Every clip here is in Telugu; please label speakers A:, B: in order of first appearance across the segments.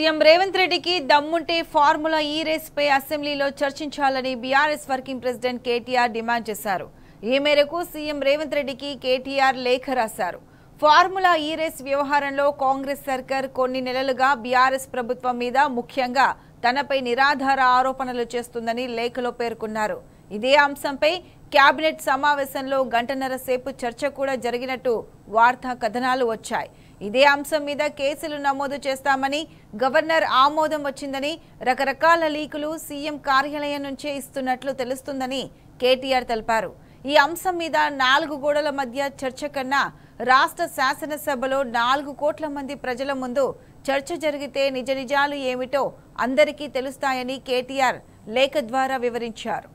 A: సీఎం రేవంత్ రెడ్డికి దమ్ముంటే ఫార్ములా ఈ రేస్ పై అసెంబ్లీలో చర్చించాలని BRS working president KTR demand చేశారు. ఈ మేరకు సీఎం రేవంత్ రెడ్డికి కేటీఆర్ లేఖ రాశారు. ఫార్ములా ఈ రేస్ వ్యవహారంలో కాంగ్రెస్ సర్కార్ కొన్ని నెలలుగా బీఆర్ఎస్ ప్రభుత్వం మీద ముఖ్యంగా తనపై నిరాధార ఆరోపణలు చేస్తుందని లేఖలో పేర్కొన్నారు. ఇదే అంశంపై కేబినెట్ సమావేశంలో గంటన్నర సేపు చర్చ కూడా జరిగినట్టు వార్తా కథనాలు వచ్చాయి. ఇదే అంశం మీద కేసులు నమోదు చేస్తామని గవర్నర్ ఆమోదం వచ్చిందని రకరకాల లీకులు సీఎం కార్యాలయం నుంచే ఇస్తున్నట్లు తెలుస్తుందని కేటీఆర్ తెలిపారు. ఈ అంశం మీద 4 గోడల మధ్య చర్చ కన్నా రాష్ట్ర శాసనసభలో 4 కోట్ల మంది ప్రజల ముందు చర్చ జరిగితే నిజ నిజాలు ఏమిటో అందరికీ తెలుస్తాయని కేటీఆర్ లేఖ ద్వారా వివరించారు.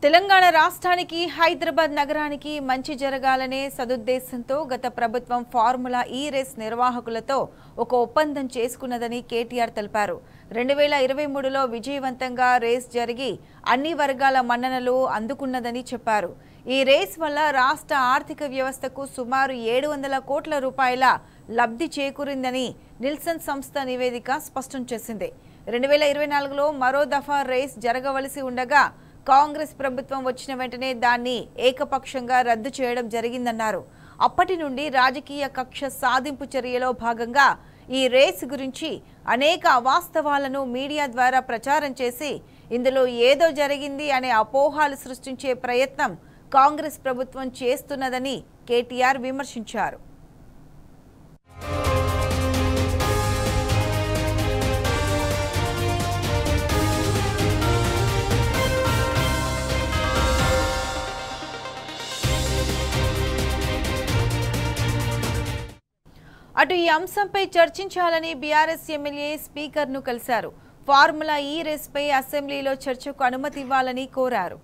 A: తెలంగాణ రాష్ట్రానికి హైదరాబాద్ నగరానికి మంచి జరగాలనే సదుద్దేశంతో గత ప్రభుత్వం ఫార్ములా ఈ రేస్ నిర్వాహకులతో ఒక ఒప్పందం చేసుకున్నదని కేటీఆర్ తెలిపారు. 2023లో విజయవంతంగా రేస్ జరిగి అన్ని వర్గాల మన్ననలు అందుకున్నదని చెప్పారు. ఈ రేస్ వల్ల రాష్ట్ర ఆర్థిక వ్యవస్థకు సుమారు 700 కోట్ల రూపాయల లబ్ధి చేకూరిందని నిల్సన్ సంస్థ నివేదిక స్పష్టం చేసింది. 2024లో మరో దఫా రేస్ జరగవలసి ఉండగా కాంగ్రెస్ ప్రభుత్వం వచ్చిన వెంటనే దాన్ని ఏకపక్షంగా రద్దు చేయడం జరిగిందన్నారు. అప్పటి నుండి రాజకీయ కక్ష సాధింపు చర్యలో భాగంగా ఈ రేస్ గురించి అనేక అవాస్తవాలను మీడియా ద్వారా ప్రచారం చేసి ఇందులో ఏదో జరిగింది అనే అపోహలు సృష్టించే ప్రయత్నం కాంగ్రెస్ ప్రభుత్వం చేస్తున్నదని కేటీఆర్ విమర్శించారు. అటు ఈ అంశంపై చర్చించాలని బీఆర్ఎస్ ఎమ్మెల్యే స్పీకర్ను కలిశారు. ఫార్ములా ఈ రేస్ పై అసెంబ్లీలో చర్చకు అనుమతి ఇవ్వాలని కోరారు.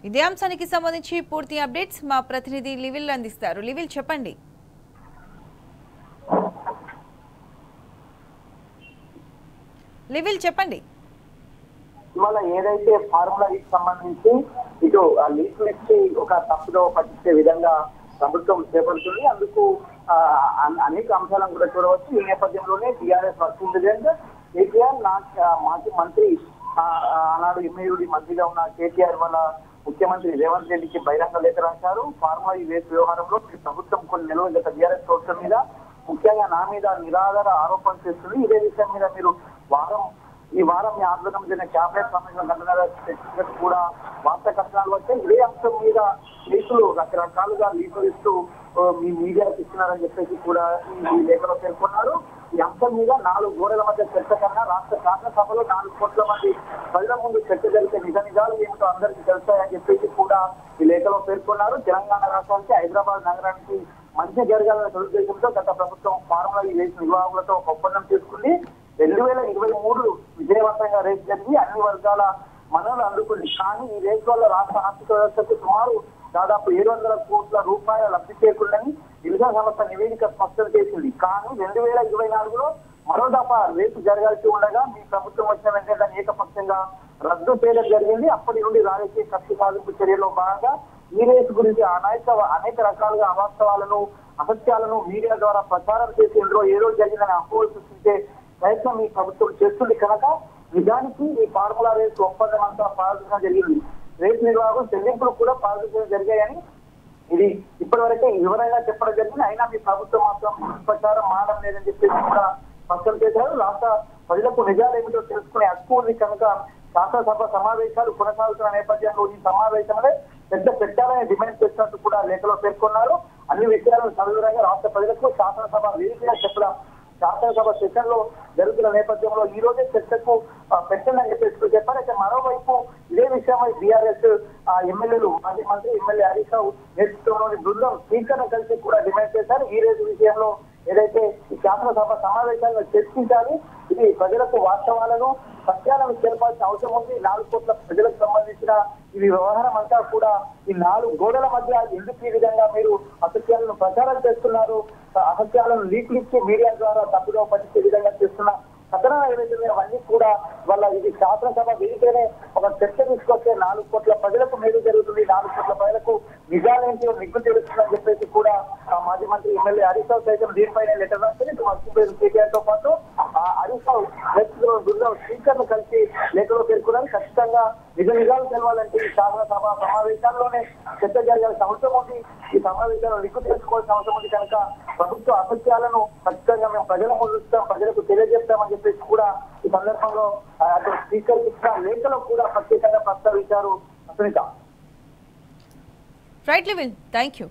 A: ఇదే అంశానికి సంబంధించి పూర్తి అప్డేట్స్ మా ప్రతినిధి లివిల్ అందిస్తారు. లివిల్ చెప్పండి.
B: ఇవాళ ఏదైతే ఫార్ములాకి సంబంధించి ఇటు లీకులు ఇచ్చి ఒక తప్పుదో పట్టించే విధంగా ప్రభుత్వం చేపడుతుంది. అందుకు అనేక అంశాలను కూడా చూడవచ్చు. ఈ నేపథ్యంలోనే టీఆర్ఎస్ వర్కింగ్ ప్రెసిడెంట్ కేటీఆర్ మాజీ మంత్రి ఆనాడు ఎంఏయుడి మంత్రిగా ఉన్న కేటీఆర్ వల్ల ముఖ్యమంత్రి రేవంత్ రెడ్డికి బహిరంగ లేఖ రాశారు. ఫార్ములా ఈ రేస్ వ్యవహారంలో ప్రభుత్వం కొన్ని నెలలు గత టీఆర్ఎస్ ప్రభుత్వం మీద ముఖ్యంగా నా మీద నిరాధార ఆరోపణ చేస్తుంది. ఇదే విషయం మీద మీరు ఈ వారం మీ ఆధ్వర్యంలో జరిగిన క్యాబినెట్ సమావేశం గంటన్నర కూడా వార్తా కథనాలు వచ్చాయి. ఇదే అంశం మీద లీకులు రకరకాలుగా లీకులు ఇస్తూ మీ మీడియాకి ఇస్తున్నారని చెప్పేసి కూడా ఈ లేఖలో పేర్కొన్నారు. ఈ అంశం మీద 4 గోడల మధ్య చర్చ కన్నా రాష్ట్ర శాసనసభలో 4 కోట్ల మంది ప్రజల ముందు చర్చ జరిగితే నిజ నిజాలు ఏమిటో అందరికీ తెలుస్తాయని చెప్పేసి కూడా ఈ లేఖలో పేర్కొన్నారు. తెలంగాణ రాష్ట్రానికి హైదరాబాద్ నగరానికి మంచి జరగాలనే సదుద్దేశంతో గత ప్రభుత్వం ఫార్ములా ఈ రేస్ నిర్వాహకులతో ఒక ఒప్పందం చేసుకుంది. 2023 విజయవంతంగా రేస్ జరిగి అన్ని వర్గాల మనలు అందుకుంది. కానీ ఈ రేస్ వల్ల రాష్ట్ర ఆర్థిక వ్యవస్థకు సుమారు దాదాపు 700 కోట్ల రూపాయల లబ్ధి చేకూరిందని నిల్సన్ సంస్థ నివేదిక స్పష్టం చేసింది. కానీ 2024లో మరో దఫా రేసు జరగాల్సి ఉండగా మీ ప్రభుత్వం వచ్చిన వెంటనే దాన్ని ఏకపక్షంగా రద్దు చేయడం జరిగింది. అప్పటి నుండి రాజకీయ కక్ష సాధింపు చర్యలో భాగంగా ఈ రేసు గురించి అనేక రకాలుగా అవాస్తవాలను అసత్యాలను మీడియా ద్వారా ప్రచారం చేసి ఇందులో ఏదో జరిగిందని అపోహలు సృష్టించే ప్రయత్నం ఈ ప్రభుత్వం చేస్తుంది. కనుక నిజానికి ఈ ఫార్ములా రేసు ఒప్పందం అంతా పాల్గొనడం జరిగింది. రేసు నిర్వాహకం చెల్లింపులు కూడా పాల్గొనడం జరిగాయని ఇది ఇప్పటివరకే వివరంగా చెప్పడం జరిగింది. అయినా మీ ప్రభుత్వం మాత్రం ప్రచారం మారడం లేదని చెప్పేసి కూడా స్పష్టం చేశారు. రాష్ట్ర ప్రజలకు నిజాలు ఏమిటో తెలుసుకునే హక్కు ఉంది కనుక శాసనసభ సమావేశాలు కొనసాగుతున్న నేపథ్యంలో ఈ సమావేశంలో పెద్ద పెట్టాలని డిమాండ్ చేసినట్టు కూడా లేఖలో పేర్కొన్నారు. అన్ని విషయాలను సవివరంగా రాష్ట్ర ప్రజలకు శాసనసభ వేదికగా చెప్పడం శాసనసభ సెషన్ లో జరుగుతున్న నేపథ్యంలో ఈ రోజే చర్చకు పెట్టండి చెప్పేసి చెప్పారు. అయితే మరోవైపు ఇదే విషయమై బీఆర్ఎస్ ఎమ్మెల్యేలు మాజీ మంత్రి ఎమ్మెల్యే హరీష్ రావు నేతృత్వంలోని బృందం స్పీకర్ను కలిసి కూడా డిమాండ్ చేశారు. ఈ రోజు విషయంలో ఏదైతే ఈ శాసనసభ సమావేశాలను చర్చించాలి, ఇది ప్రజలకు వాస్తవాలను సత్యాలను తెలపాల్సిన అవసరం ఉంది. 4 కోట్ల ప్రజలకు సంబంధించిన ఈ వ్యవహారం అంతా కూడా ఈ 4 గోడల మధ్య ఎందుకు ఈ విధంగా మీరు అసత్యాలను ప్రచారం చేస్తున్నారు, అసత్యాలను లీకులు ఇచ్చి మీడియా ద్వారా తప్పుదో పట్టించే విధంగా చేస్తున్న కథనాలు ఏవైతే అవన్నీ కూడా వాళ్ళ ఇది శాసనసభ వేదికనే ఒక చర్చ తీసుకొస్తే 4 కోట్ల ప్రజలకు మేలు జరుగుతుంది, 4 కోట్ల ప్రజలకు నిజాలేంటి నిగ్గు తెలుస్తుందని చెప్పేసి కూడా మాజీ మంత్రి ఎమ్మెల్యే హరీష్ రావు సైతం దీనిపైన లెటర్ రాస్తే కేటీఆర్ తో పాటు హరీష్ రావు స్పీకర్ను కలిసి లేఖలో పేర్కొన్నారు. ఖచ్చితంగా నిజాలు తెలవాలంటే ఈ శాసనసభ సమావేశాల్లోనే చర్చ జరగాల్సిన అవసరం ఉంది. ఈ సమావేశాలను నిగ్గు తెలుసుకోవాల్సిన అవసరం ఉంది. కనుక ప్రభుత్వ అసత్యాలను ఖచ్చితంగా మేము ప్రజల ముందు ప్రజలకు తెలియజేస్తామని చెప్పేసి కూడా ఈ సందర్భంలో అటు స్పీకర్ ఇచ్చిన లేఖలో కూడా ప్రత్యేకంగా ప్రస్తావించారు. అసలు
A: రైట్ లెవెల్, థ్యాంక్ యూ.